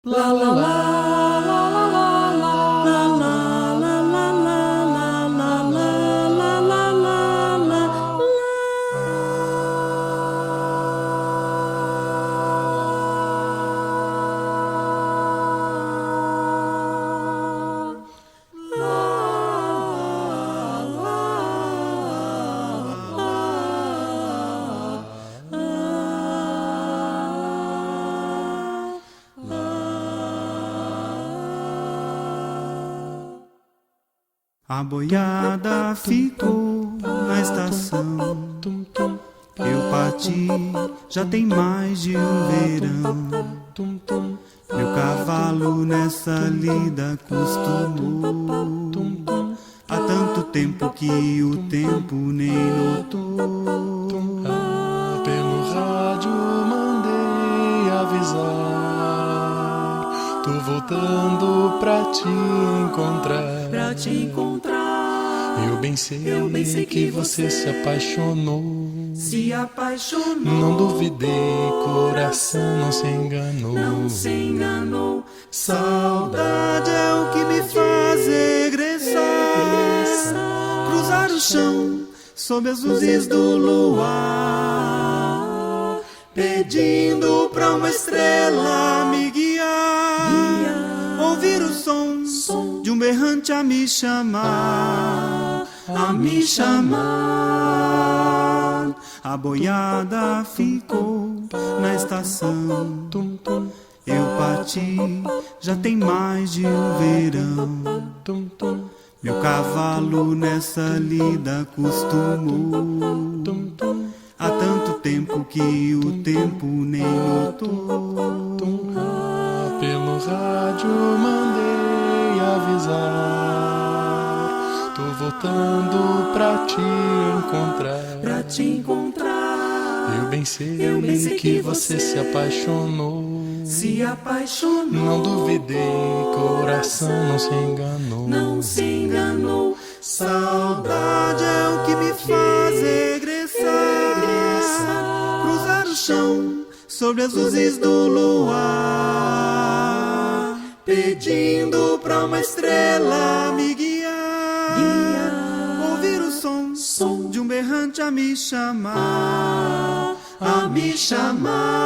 La la la la la la la la la la la la la. A boiada ficou na estação. Eu parti, já tem mais de um verão. Meu cavalo nessa lida acostumou. Há tanto tempo que o tempo nem notou. Pelo rádio mandei avisar, tô voltando pra te encontrar. Eu bem sei que você se apaixonou. Não duvidei, coração não se enganou. Saudade é o que me faz regressar, cruzar o chão sob as luzes do luar, pedindo pra uma estrela me guiar, ouvir o som de um berrante a me chamar, A boiada ficou na estação. Eu parti, já tem mais de um verão. Meu cavalo nessa lida acostumou. Há tanto tempo que o tempo nem notou. Pelo rádio mandei avisar, tô voltando pra te encontrar. Eu bem sei que você se apaixonou. Não duvidei, coração não se enganou. Saudade é o que me faz regressar, cruzar o chão sobre as luzes do luar, pedindo pra uma estrela me guiar, ouvir o som de um berrante a me chamar, chamar.